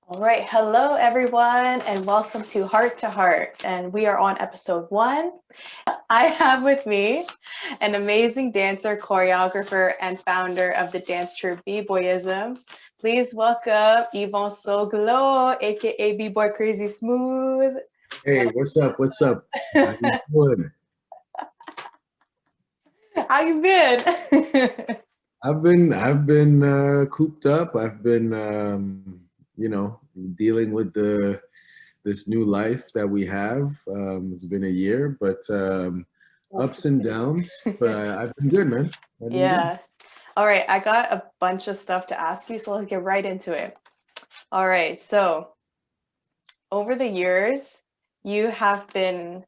All right. Hello, everyone, and welcome to heArt. And we are on episode 1. I have with me an amazing dancer, choreographer, and founder of the dance troupe B-Boyism. Please welcome Yvon Soglo, aka B-Boy Crazy Smooth. Hey, what's up? What's up? How you doing? How you been? I've been cooped up. I've been dealing with the this new life that we have. It's been a year, but ups and downs. But I've been good, man. I've been good. Yeah. All right. I got a bunch of stuff to ask you, so let's get right into it. All right. So over the years, you have been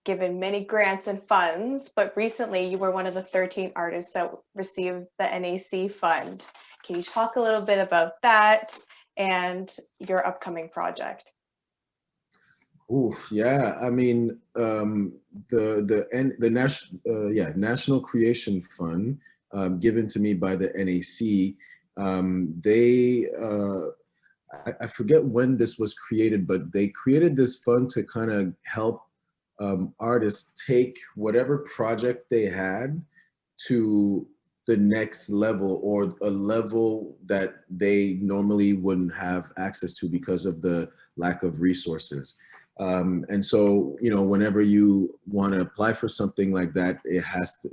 given many grants and funds, but recently you were one of the 13 artists that received the NAC fund. Can you talk a little bit about that and your upcoming project? Ooh, yeah. I mean, the National Creation Fund, given to me by the NAC. They I forget when this was created, but they created this fund to kind of help artists take whatever project they had to the next level, or a level that they normally wouldn't have access to because of the lack of resources. And so, whenever you want to apply for something like that, it has to,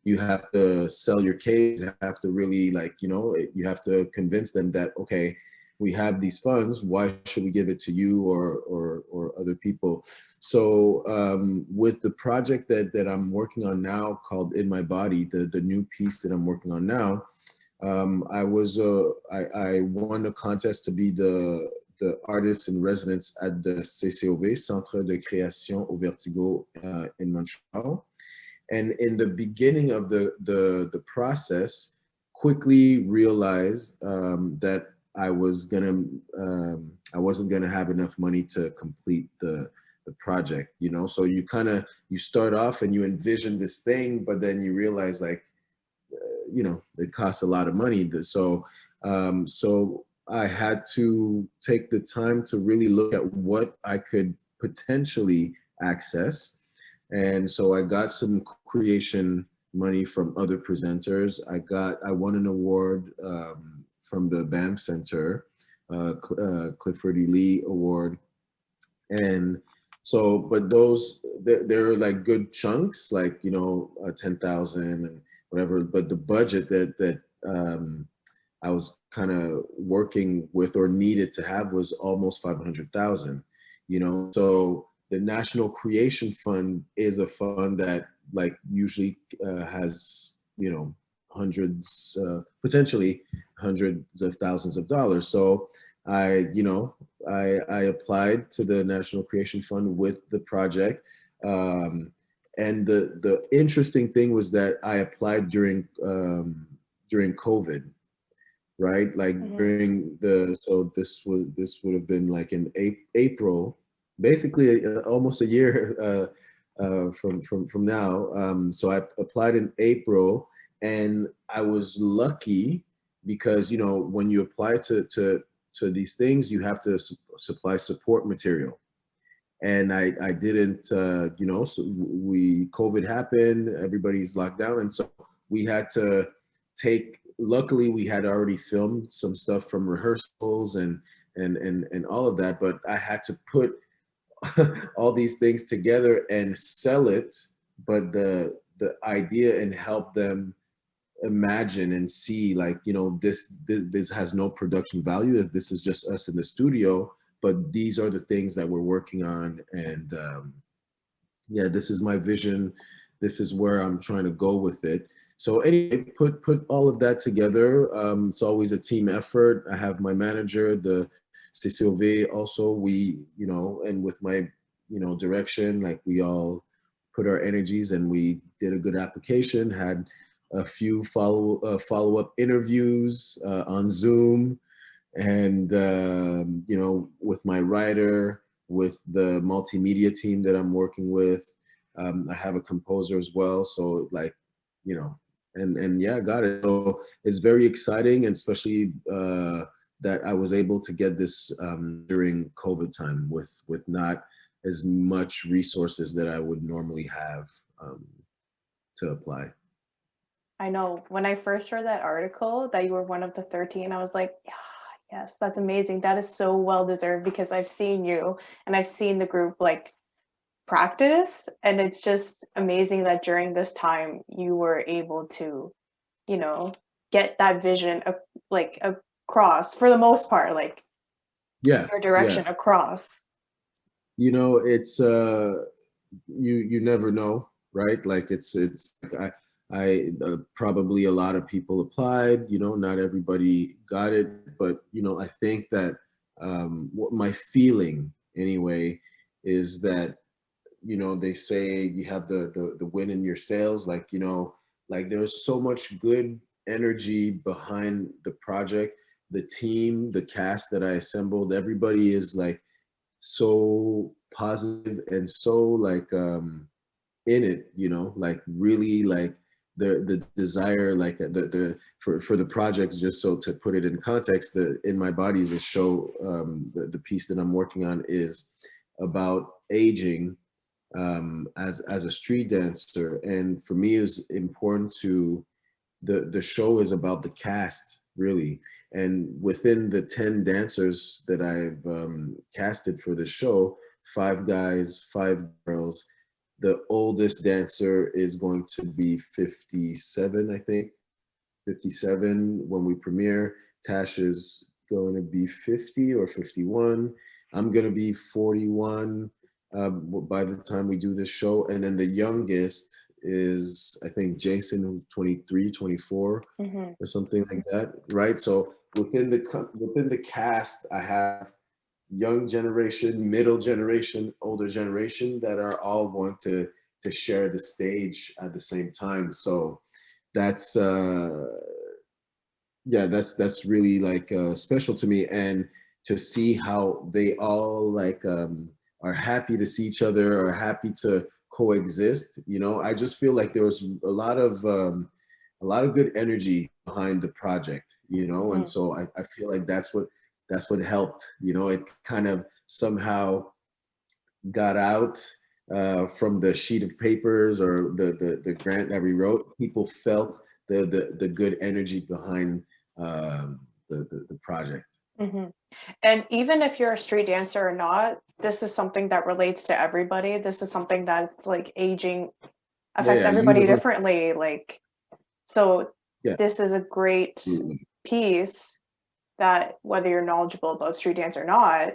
you have to sell your case. You have to really, you have to convince them that, okay, we have these funds, why should we give it to you or other people? So with the project that I'm working on now called In My Body, the new piece that I'm working on now, I won a contest to be the artist in residence at the CCOV, Centre de Création au Vertigo, in Montreal. And in the beginning of the process, quickly realized that I wasn't gonna have enough money to complete the project. So you start off and you envision this thing, but then you realize, like, it costs a lot of money. So I had to take the time to really look at what I could potentially access. And so I got some creation money from other presenters. I won an award from the Banff Center, Clifford E. Lee Award. And so, but they're like good chunks, like, 10,000 and whatever. But the budget that I was kind of working with or needed to have was almost 500,000. So the National Creation Fund is a fund that, like, usually has, potentially hundreds of thousands of dollars. So I, you know, I applied to the National Creation Fund with the project. And the interesting thing was that I applied during COVID, right? Like Mhm. during so this would have been like in April, basically almost a year from now. So I applied in April, and I was lucky because, when you apply to these things, you have to supply support material. And I didn't, so COVID happened, everybody's locked down. And so we had to luckily we had already filmed some stuff from rehearsals and all of that, but I had to put all these things together and sell it. But the idea, and help them imagine and see, like, this has no production value. This is just us in the studio, but these are the things that we're working on. And yeah, this is my vision. This is where I'm trying to go with it. So anyway, put all of that together. It's always a team effort. I have my manager, the CCOV, also. And with my, direction, like, we all put our energies, and we did a good application, had a few follow-up interviews on Zoom. And with my writer, with the multimedia team that I'm working with. I have a composer as well, so, like, you know and yeah, I got it. So it's very exciting, and especially that I was able to get this during COVID time with not as much resources that I would normally have to apply. I know when I first read that article that you were one of the 13, I was like, yeah, yes, that's amazing. That is so well deserved because I've seen you and I've seen the group like practice. And it's just amazing that during this time you were able to, you know, get that vision like across for the most part, like Yeah, your yeah. direction across. You know, it's you never know, right? Like it's like I probably a lot of people applied, you know, not everybody got it, but you know, I think that what my feeling anyway is that, you know, they say you have the win in your sails, like, you know, like there's so much good energy behind the project, the team, the cast that I assembled, everybody is like so positive and so like in it, you know, like really like the desire, like the for the project, just so to put it in context, the In My Body is a show, the piece that I'm working on is about aging as a street dancer, and for me it's important to the show is about the cast really, and within the 10 dancers that I've casted for the show, 5 guys, 5 girls, the oldest dancer is going to be 57, I think, 57 when we premiere. Tash is going to be 50 or 51. I'm going to be 41 by the time we do this show. And then the youngest is, I think, Jason, who's 23, 24 Hmm. or something like that, right? So within the cast, I have young generation, middle generation, older generation that are all going to share the stage at the same time. So that's yeah, that's really like special to me, and to see how they all like are happy to see each other, are happy to coexist. You know, I just feel like there was a lot of good energy behind the project, you know, and Hmm. so I feel like that's what helped. You know, it kind of somehow got out from the sheet of papers or the grant that we wrote. People felt the good energy behind the project. Hmm. And even if you're a street dancer or not, this is something that relates to everybody. This is something that's like aging Yeah, affects yeah, everybody universe. differently. Like, so Yeah, this is a great absolutely. piece that whether you're knowledgeable about street dance or not,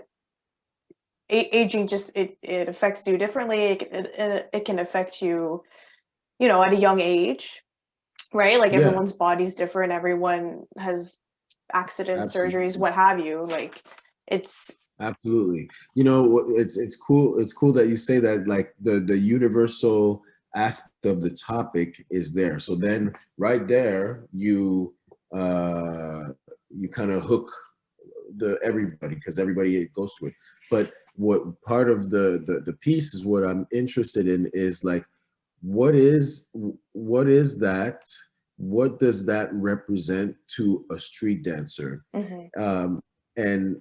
aging just it affects you differently. It can affect you, you know, at a young age, right? Like Yeah, everyone's body's different. Everyone has accidents, surgeries, absolutely. what have you. Like it's Absolutely. You know, it's cool. It's cool that you say that. Like the universal aspect of the topic is there. So then, right there, you kind of hook the everybody, because everybody goes to it. But what part of the piece is what I'm interested in is like, what is that? What does that represent to a street dancer? mhm, Um, and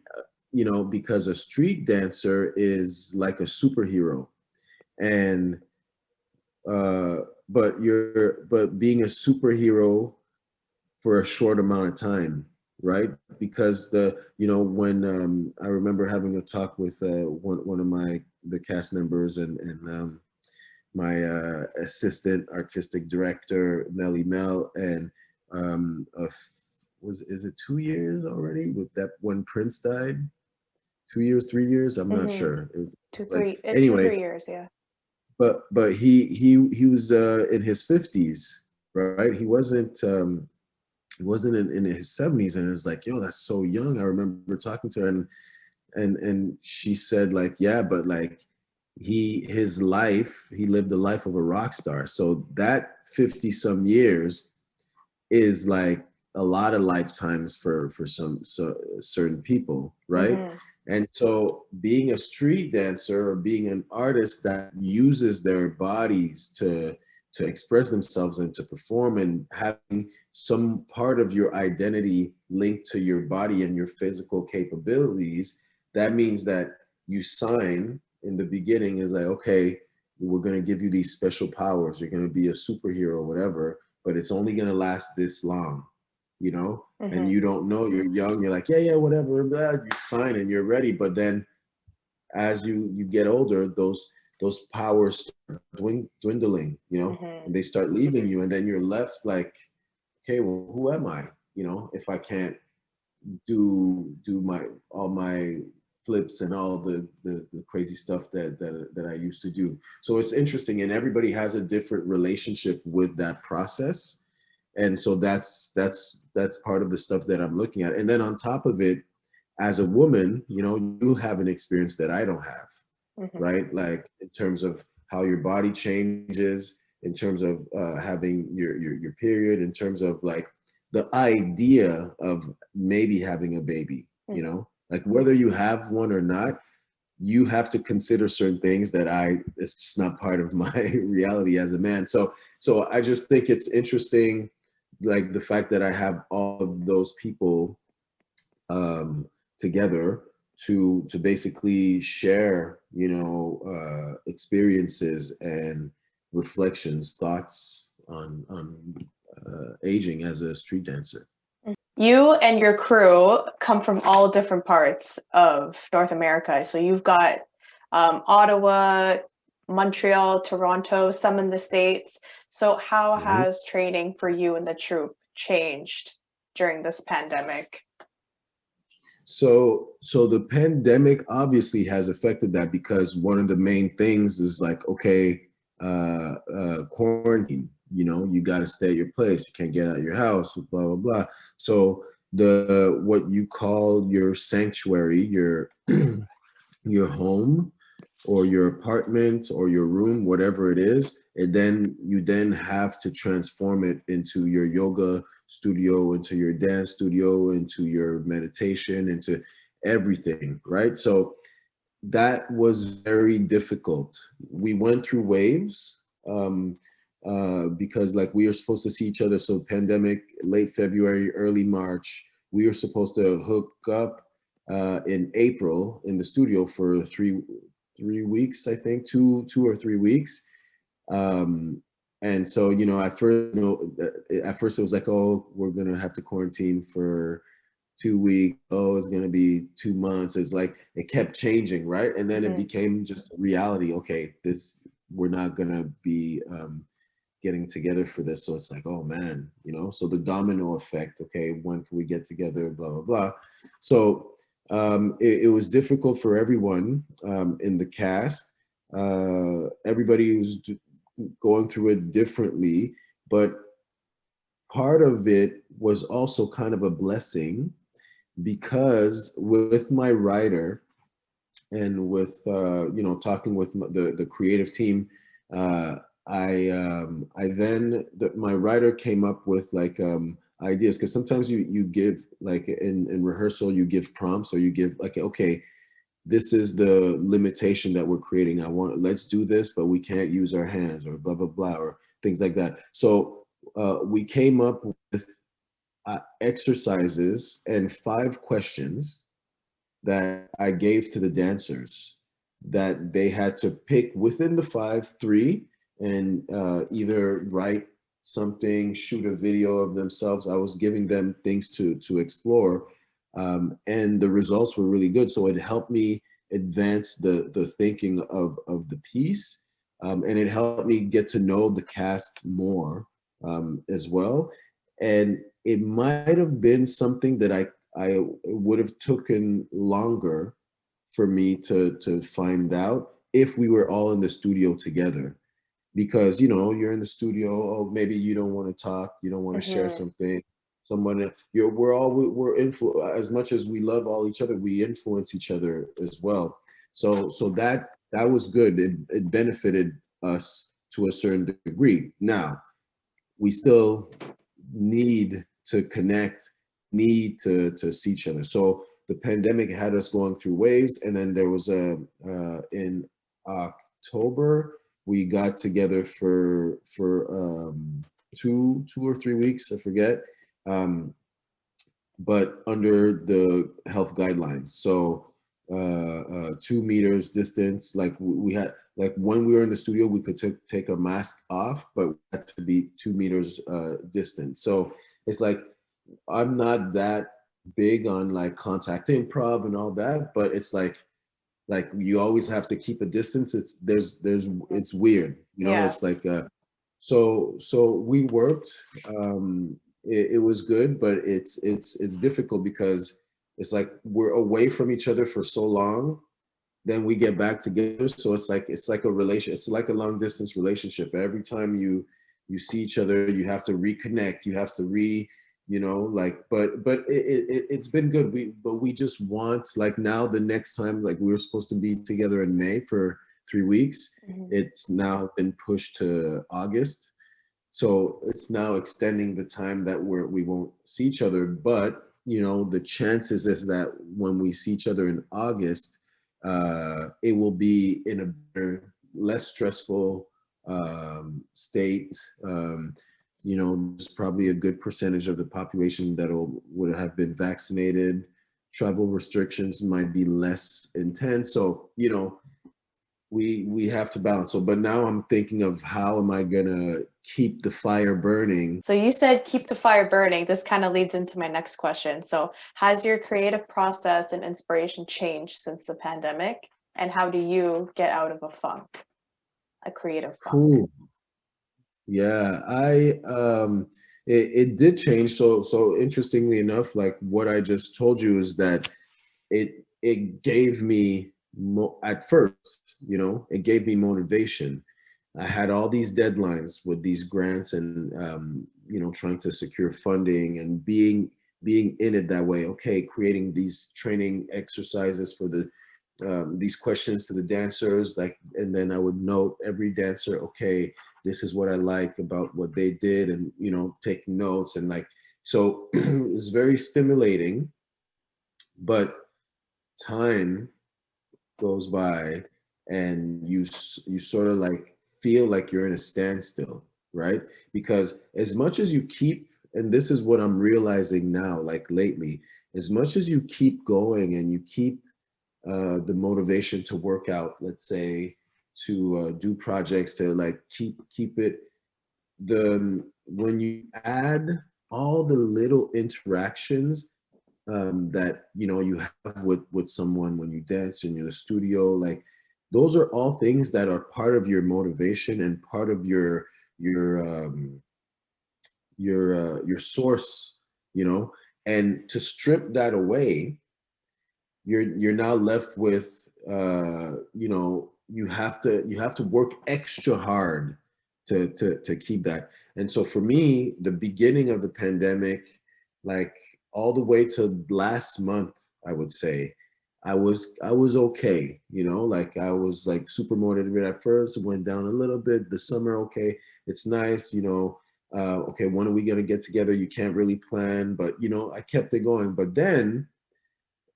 you know, because a street dancer is like a superhero, and uh, but being a superhero for a short amount of time, right? Because you know, when I remember having a talk with one of the cast members and my assistant artistic director Melly Mel, and was is it 2 years already with that when Prince died? 2 years, 3 years? I'm not mhm. sure. It Two, was like, three, two, anyway, 3 years, yeah. but he was in his 50s, right? He wasn't in his 70s, and it's like, yo, that's so young. I remember talking to her, and she said like, yeah, but like he lived the life of a rock star. So that 50 some years is like a lot of lifetimes for some certain people, right? Mhm, And so being a street dancer or being an artist that uses their bodies to express themselves and to perform, and having some part of your identity linked to your body and your physical capabilities, that means that you sign in the beginning is like, okay, we're going to give you these special powers. You're going to be a superhero or whatever, but it's only going to last this long, you know? And Mhm. you don't know, you're young, you're like, yeah, whatever, blah, you sign and you're ready. But then as you get older, those powers start dwindling, you know, Mhm. and they start leaving you. And then you're left like, okay, well, who am I? You know, if I can't do my all my flips and all the crazy stuff that I used to do. So it's interesting, and everybody has a different relationship with that process. And so that's part of the stuff that I'm looking at. And then on top of it, as a woman, you know, you have an experience that I don't have, Mhm. right? Like in terms of how your body changes, in terms of having your period, in terms of like the idea of maybe having a baby, you Mhm. know, like whether you have one or not, you have to consider certain things that it's just not part of my reality as a man. So I just think it's interesting, like the fact that I have all of those people um, together to basically share, you know, experiences and reflections, thoughts on aging as a street dancer. You and your crew come from all different parts of North America. So you've got Ottawa, Montreal, Toronto, some in the States. So how Mhm. has training for you and the troupe changed during this pandemic? So the pandemic obviously has affected that because one of the main things is like, okay, quarantine. You know, you got to stay at your place. You can't get out of your house. Blah blah blah. So the what you call your sanctuary, your your home or your apartment or your room, whatever it is, and then you then have to transform it into your yoga studio, into your dance studio, into your meditation, into everything, right? So that was very difficult. We went through waves because like we were supposed to see each other. So pandemic, late February, early March, we were supposed to hook up in April in the studio for three weeks, I think, two or 3 weeks. Um, and so, you know, at first it was like, oh, we're gonna have to quarantine for 2 weeks. Oh, it's gonna be 2 months. It's like it kept changing, right? And then it Mhm. became just a reality. Okay, we're not gonna be getting together for this. So it's like, oh man, you know. So the domino effect. Okay, when can we get together? Blah blah blah. So it was difficult for everyone in the cast. Everybody was going through it differently, but part of it was also kind of a blessing because with my writer and with you know talking with the creative team, uh, I then my writer came up with like ideas because sometimes you give like in rehearsal you give prompts or you give like okay, this is the limitation that we're creating. Let's do this, but we can't use our hands or blah blah blah or things like that. So we came up with exercises and 5 questions that I gave to the dancers that they had to pick within the three, and either write something, shoot a video of themselves. I was giving them things to explore, and the results were really good. So it helped me advance the thinking of the piece, and it helped me get to know the cast more as well. And it might have been something that I would have taken longer for me to find out if we were all in the studio together. Because you know you're in the studio, oh maybe you don't want to talk, you don't want to share Mhm. something. Someone we're as much as we love all each other, we influence each other as well. So that was good. It benefited us to a certain degree. Now we still need to connect, need to see each other. So the pandemic had us going through waves, and then there was a in October we got together for two or 3 weeks, I forget. Um, but under the health guidelines. So 2 meters distance. Like we had, like when we were in the studio, we could take a mask off, but we had to be 2 meters distant. So it's like I'm not that big on like contact improv and all that, but it's like you always have to keep a distance. There's it's weird, you know. Yeah. It's like so we worked. It was good, but it's difficult because it's like we're away from each other for so long, then we get back together. So it's like a relation. It's like a long distance relationship. Every time you see each other, you have to reconnect. You have to like. But it's been good. We just want, like, now the next time, like we were supposed to be together in May for 3 weeks. Mhm. It's now been pushed to August. So it's now extending the time that we won't see each other. But the chances is that when we see each other in August, it will be in a better, less stressful state. There's probably a good percentage of the population would have been vaccinated. Travel restrictions might be less intense. So we have to balance. So, but now I'm thinking of how am I gonna keep the fire burning. So you said keep the fire burning. This kind of leads into my next question. So has your creative process and inspiration changed since the pandemic? And how do you get out of a funk, a creative funk? Cool. Yeah, it did change. So interestingly enough, like what I just told you is that it gave me at first, it gave me motivation. I had all these deadlines with these grants and trying to secure funding and being in it that way. Okay, creating these training exercises for these questions to the dancers, like, and then I would note every dancer. Okay, this is what I like about what they did, and take notes, and like, so it was very stimulating. But time goes by and you sort of like feel like you're in a standstill, right? Because as much as you keep, and this is what I'm realizing now, like lately, as much as you keep going and you keep the motivation to work out, let's say, to do projects, to like keep it, the when you add all the little interactions that you have with someone when you dance in the studio, like those are all things that are part of your motivation and part of your your source, and to strip that away, you're now left with you have to work extra hard to keep that. And so for me, the beginning of the pandemic, like all the way to last month, I would say I was okay, like I was like super motivated at first. It went down a little bit. The summer, okay, it's nice, okay, when are we going to get together? You can't really plan, but I kept it going. But then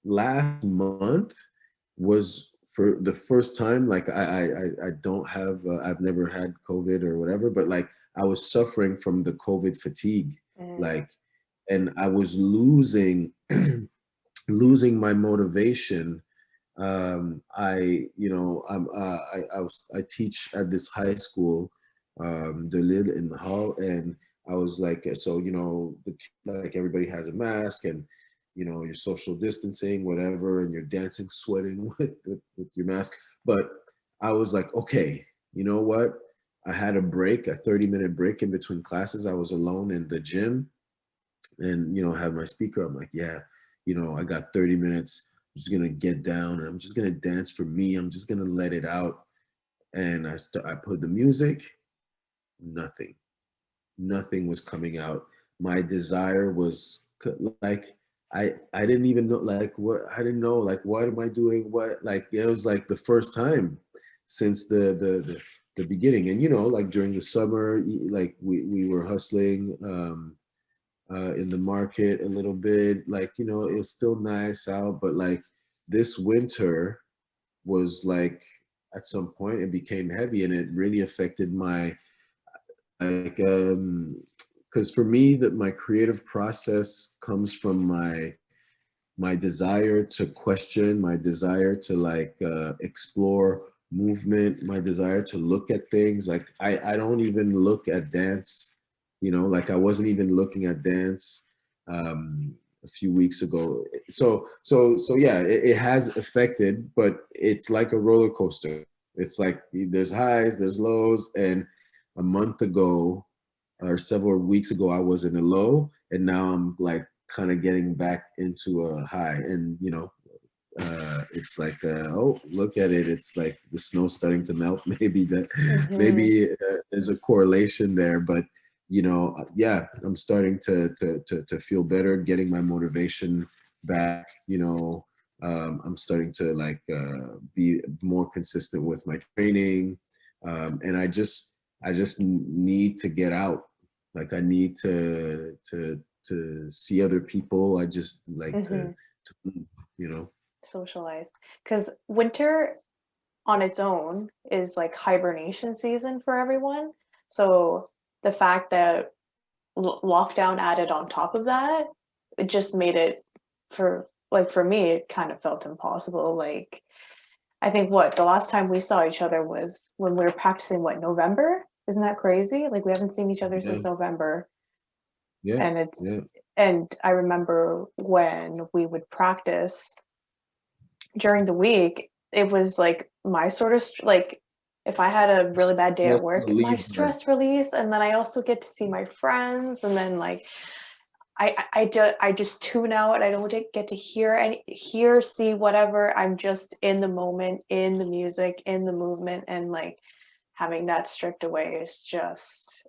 last month was for the first time, like I don't have I've never had COVID or whatever, but like I was suffering from the COVID fatigue, Mm. like, and I was losing losing my motivation. I teach at this high school, De Lille in the hall, and I was like, so like everybody has a mask, and you're social distancing, whatever, and you're dancing, sweating with your mask. But I was like, okay, you know what? I had a break, a 30-minute break in between classes. I was alone in the gym, and have my speaker. I'm like, yeah, I got 30 minutes. I'm just gonna get down and I'm just gonna dance for me. I'm just gonna let it out. And I put the music. Nothing, nothing was coming out. My desire was like, I didn't even know, like, what, I didn't know, like, what am I doing, what, like, it was like the first time since the beginning. And like during the summer, like we were hustling in the market a little bit, like it's still nice out, but like this winter was like, at some point it became heavy, and it really affected my like, because for me, that my creative process comes from my desire to question, my desire to like explore movement, my desire to look at things. Like I don't even look at dance, you know, like I wasn't even looking at dance a few weeks ago. So yeah, it has affected, but it's like a roller coaster. It's like there's highs, there's lows, and a month ago or several weeks ago, I was in a low, and now I'm like kind of getting back into a high. And you know, it's like, oh, look at it! It's like the snow's starting to melt. Maybe that, Mm-hmm. maybe there's a correlation there. But you know, yeah, I'm starting to feel better, getting my motivation back. You know, I'm starting to like be more consistent with my training, and I just need to get out. Like I need to see other people. I just like Mm-hmm. to you know. Socialize. Because winter on its own is like hibernation season for everyone. So the fact that lockdown added on top of that, it just made it for me, it kind of felt impossible. Like I think what the last time we saw each other was when we were practicing November? Isn't that crazy? Like we haven't seen each other Yeah, since November. yeah, And it's yeah, and I remember when we would practice during the week, it was like my sort of like if I had a really bad day at stress work, my reliever. stress release, and then I also get to see my friends, and then like I just tune out. I don't get to see whatever. I'm just in the moment, in the music, in the movement, and like having that stripped away is just.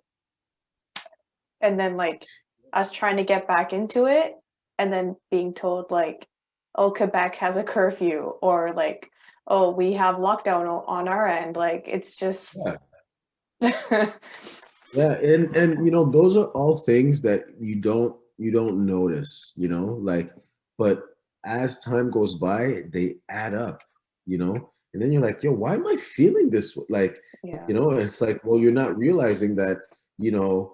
And then like us trying to get back into it, and then being told like, "Oh, Quebec has a curfew," or like, "Oh, we have lockdown on our end." Like it's just. Yeah, yeah, and you know, those are all things that you don't notice, you know, like, but as time goes by, they add up, you know, and then you're like, yo, why am I feeling this? Like, Yeah. you know, it's like, well, you're not realizing that, you know,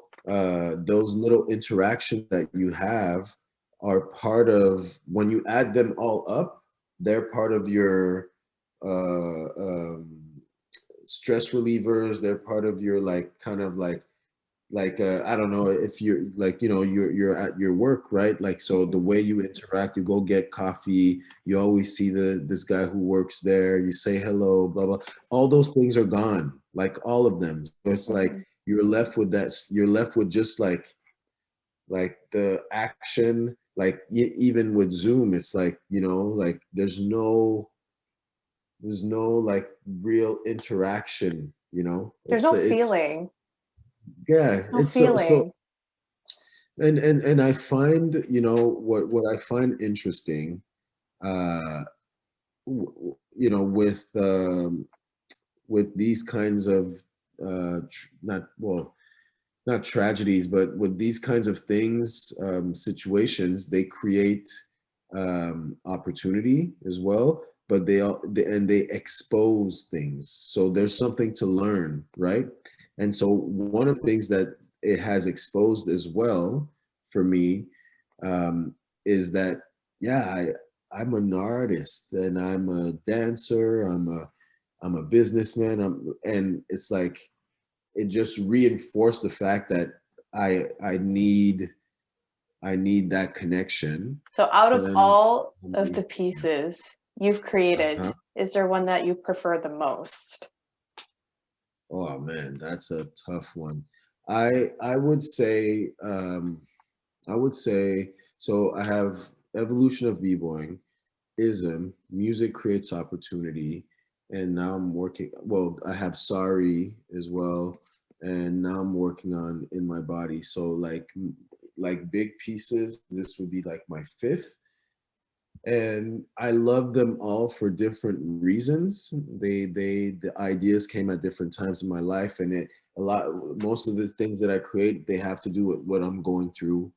those little interactions that you have are part of when you add them all up, they're part of your stress relievers. They're part of your like kind of like I don't know if you're like, you know, you're at your work, right? Like, so the Mhm. way you interact, you go get coffee, you always see this guy who works there, you say hello, blah blah. All those things are gone, like all of them. So it's like Mhm. you're left with that. You're left with just like the action. Like even with Zoom, it's like, you know, like there's no like real interaction. You know, There's it's no it's feeling. yeah, There's no it's so. feeling. And I find, you know, what I find interesting, you know, with these kinds of not, well, not tragedies, but with these kinds of things, situations, they create opportunity as well, but they expose things. So there's something to learn, right? And so one of the things that it has exposed as well for me, is that, yeah, I'm an artist and I'm a dancer, I'm a businessman, and it's like it just reinforced the fact that I need that connection. So out of And all of the pieces you've created, uh-huh. is there one that you prefer the most? Oh man, that's a tough one. I would say so. I have evolution of b-boying, ism, music creates opportunity, and now I'm working. Well, I have sorry as well, and now I'm working on in my body. So like big pieces. This would be like my fifth, and I love them all for different reasons. The ideas came at different times in my life, and most of the things that I create, they have to do with what I'm going through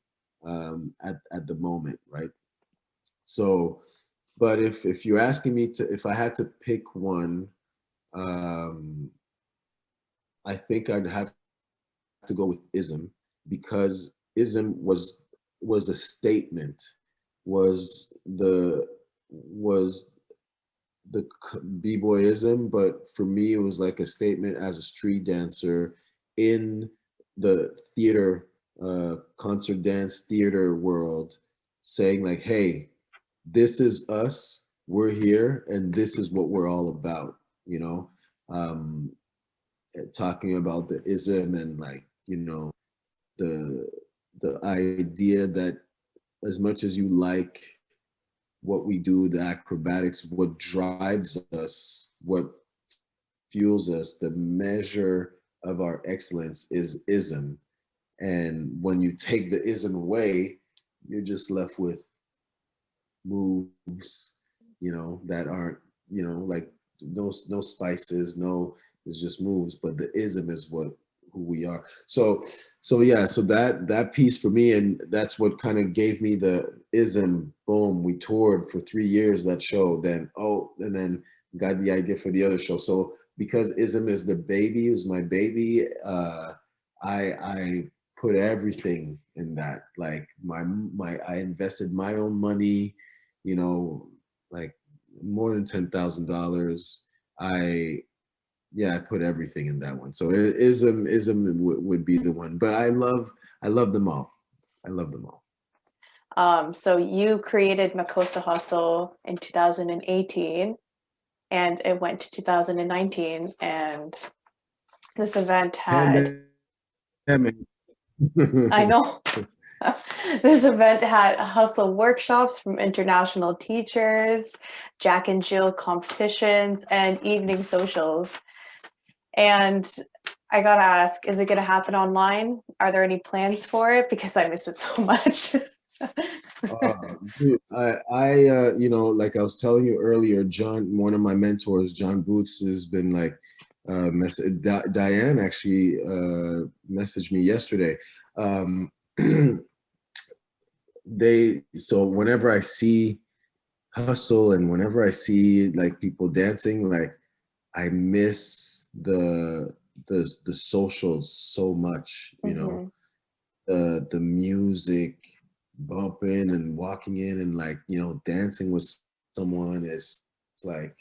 at the moment, right? So, but if you're asking me to, if I had to pick one, um, I think I'd have to go with ism because ism was a statement, was the b-boyism, but for me it was like a statement as a street dancer in the theater, concert dance theater world, saying like, hey, this is us, we're here, and this is what we're all about, you know. um Talking about the ism and like, you know, the the idea that as much as you like what we do, the acrobatics, what drives us, what fuels us, the measure of our excellence is ism. And when you take the ism away, you're just left with moves, you know, that aren't, you know, like no spices, no, it's just moves. But the ism is what who we are. So yeah, so that piece for me, and that's what kind of gave me the ism. Boom, we toured for 3 years that show. Then and then got the idea for the other show. So because ism is the baby, is my baby. I put everything in that. Like I invested my own money, you know, like more than $10,000. I Yeah, I put everything in that one. So ism would be the one. But I love them all. I love them all. So you created Makosa Hustle in 2018, and it went to 2019, and this event had, Pandemic. I know, this event had hustle workshops from international teachers, Jack and Jill competitions, and evening socials. And I gotta ask, is it gonna happen online? Are there any plans for it? Because I miss it so much. Dude, you know, like I was telling you earlier, John, one of my mentors, John Boots, has been like, Diane actually messaged me yesterday. Um, so whenever I see hustle and whenever I see like people dancing, like I miss the socials so much, you know, Mhm. the music, bumping and walking in and like, you know, dancing with someone is, it's like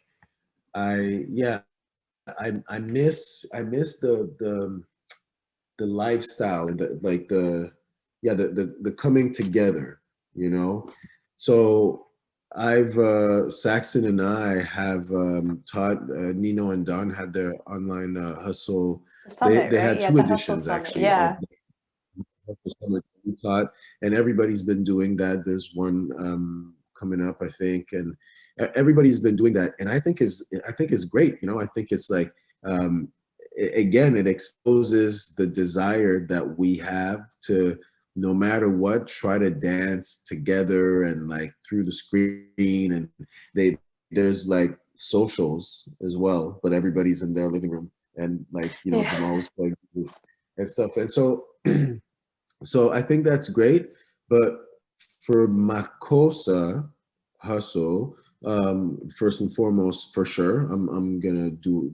yeah, I miss the lifestyle and the like the yeah the coming together, you know. So I've Saxon and I have taught, Nino and Don had their online hustle. The they summit, they right? had Yeah, two the hustle editions summit. actually of Yeah. Hustle Summit that we taught, and everybody's been doing that. There's one coming up, I think, and everybody's been doing that, and I think is great. You know, I think it's like, um, again, it exposes the desire that we have to, no matter what, try to dance together and like through the screen. And there's like socials as well, but everybody's in their living room and like, you know, Yeah. Jamal's playing and stuff. And so so I think that's great. But for Makosa Hustle, first and foremost, for sure, I'm gonna do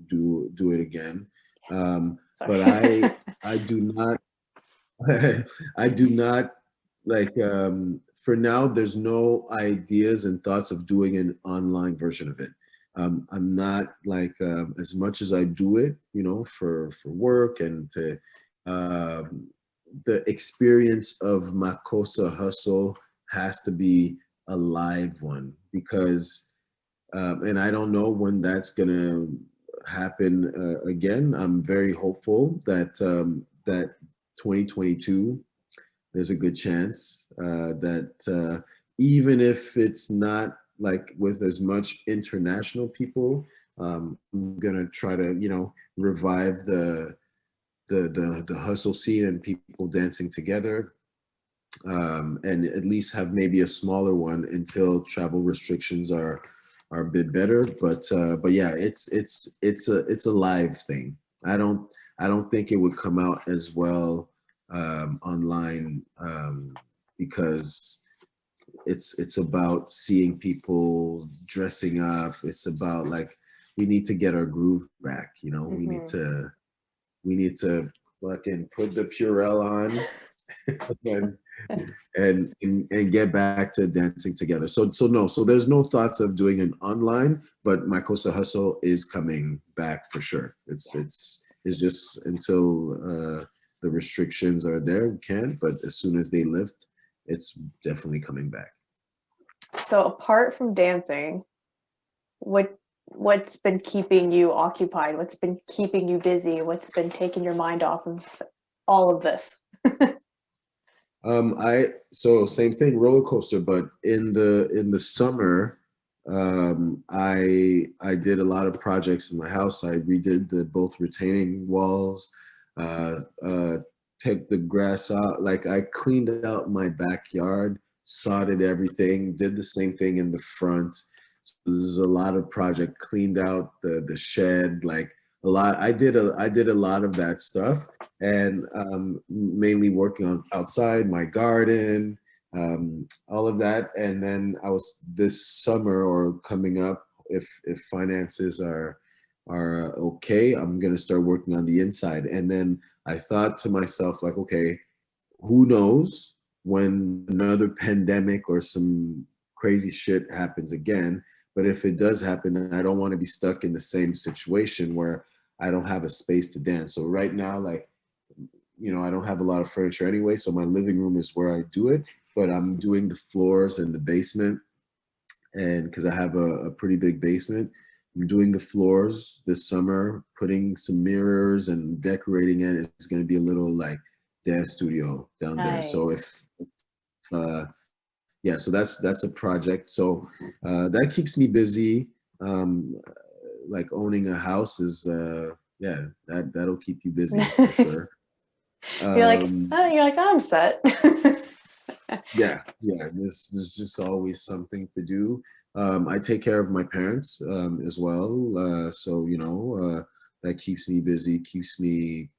it again. Sorry. But I do not I do not like, for now there's no ideas and thoughts of doing an online version of it. I'm not like, as much as I do it, you know, for work and to, um, the experience of Makosa Hustle has to be a live one because, and I don't know when that's gonna happen again. I'm very hopeful that that 2022, there's a good chance that, even if it's not like with as much international people, I'm gonna try to, you know, revive the hustle scene and people dancing together, and at least have maybe a smaller one until travel restrictions are a bit better. But yeah, it's a live thing. I don't I don't think it would come out as well online, because it's about seeing people dressing up. It's about like we need to get our groove back. You know, Hmm. we need to fucking put the Purell on and, and get back to dancing together. So no, so there's no thoughts of doing an online, but Makosa Hustle is coming back for sure. It's just until the restrictions are there, we can, but as soon as they lift, it's definitely coming back. So apart from dancing, what's been keeping you occupied? What's been keeping you busy? What's been taking your mind off of all of this? So same thing, roller coaster, but in the summer, I did a lot of projects in my house. I redid the both retaining walls, uh, uh, took the grass out. Like I cleaned out my backyard, sodded everything, did the same thing in the front. So there's a lot of project, cleaned out the shed, like a lot. I did a lot of that stuff, and mainly working on outside my garden, all of that. And then I was this summer or coming up, if finances are okay, I'm gonna start working on the inside. And then I thought to myself, like, okay, who knows when another pandemic or some crazy shit happens again. But if it does happen, I don't want to be stuck in the same situation where I don't have a space to dance. So right now, like, I don't have a lot of furniture anyway, so my living room is where I do it, but I'm doing the floors and the basement. And because I have a pretty big basement, I'm doing the floors this summer, putting some mirrors and decorating it. It's going to be a little like dance studio down there. So Nice. if yeah, so that's a project. So that keeps me busy. Um, like owning a house is yeah, that'll keep you busy for sure. You're like, Um, oh, I'm set. yeah, there's just always something to do. I take care of my parents as well, so that keeps me busy, keeps me,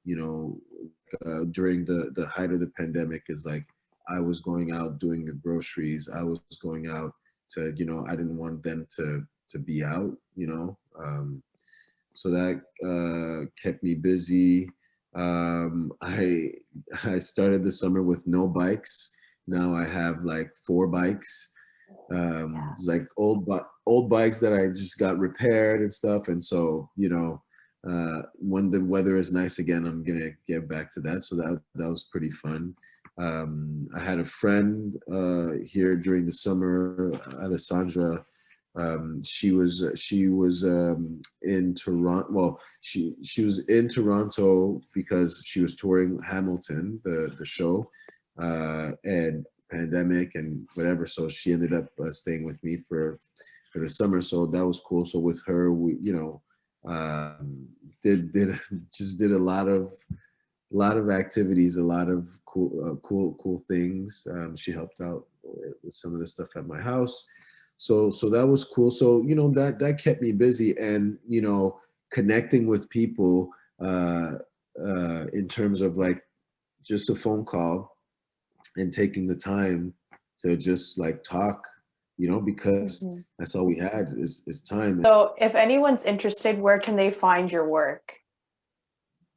during the height of the pandemic is like I was going out doing the groceries, I was going out to, I didn't want them to be out, so that kept me busy. I I started the summer with no bikes. Now I have like 4 bikes. Yeah. It's like old bikes that I just got repaired and stuff. And so when the weather is nice again, I'm gonna get back to that. So that was pretty fun. I had a friend here during the summer, Alessandra. She was in Toronto. Well, she was in Toronto because she was touring Hamilton, the show, and pandemic and whatever. So she ended up staying with me for the summer. So that was cool. So with her, we did just did a lot of activities, a lot of cool things. She helped out with some of the stuff at my house. So that was cool. So that kept me busy, and connecting with people in terms of like just a phone call and taking the time to just like talk, because Mhm. that's all we had is time. So if anyone's interested, where can they find your work?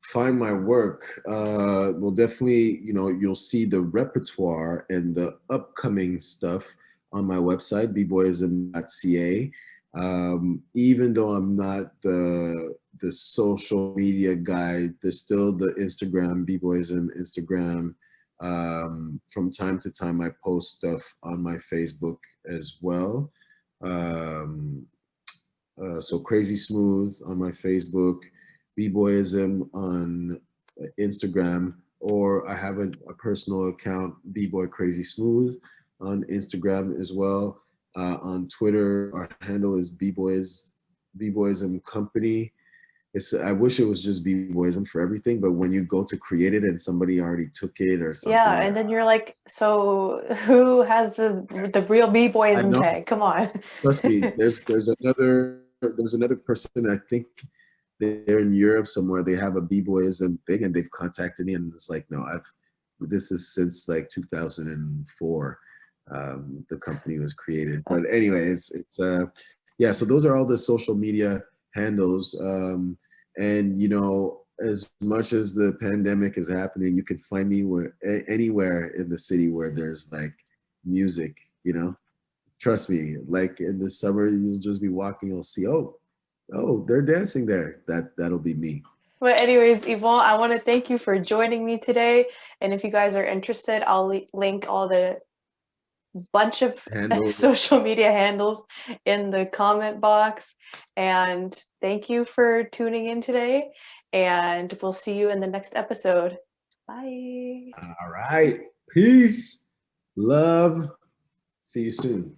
Find my work. Well, definitely, you'll see the repertoire and the upcoming stuff on my website, bboyism.ca. Even though I'm not the social media guy, there's still the Instagram, bboyism Instagram. From time to time, I post stuff on my Facebook as well. Um, so Crazy Smooth on my Facebook, B-Boyism on Instagram, or I have a personal account, B-Boy Crazy Smooth on Instagram as well. On Twitter, our handle is B-Boyism Company. I wish it was just B-Boyism for everything, but when you go to create it and somebody already took it or Yeah, something, and then you're like, so who has the real I b-boyism know. tag? Come on. Trust me, there's another person, I think they're in Europe somewhere. They have a b-boyism thing, and they've contacted me, and it's like, no, this is since like 2004. The company was created, but anyways, it's yeah. So those are all the social media handles, and as much as the pandemic is happening, you can find me anywhere in the city where there's like music, you know. Trust me, like in the summer, you'll just be walking, you'll see, oh, they're dancing there. That'll be me. But anyways, Yvon, I want to thank you for joining me today. And if you guys are interested, I'll link all the bunch of Handle. social media handles in the comment box. And thank you for tuning in today. And we'll see you in the next episode. Bye. All right. Peace. Love. See you soon.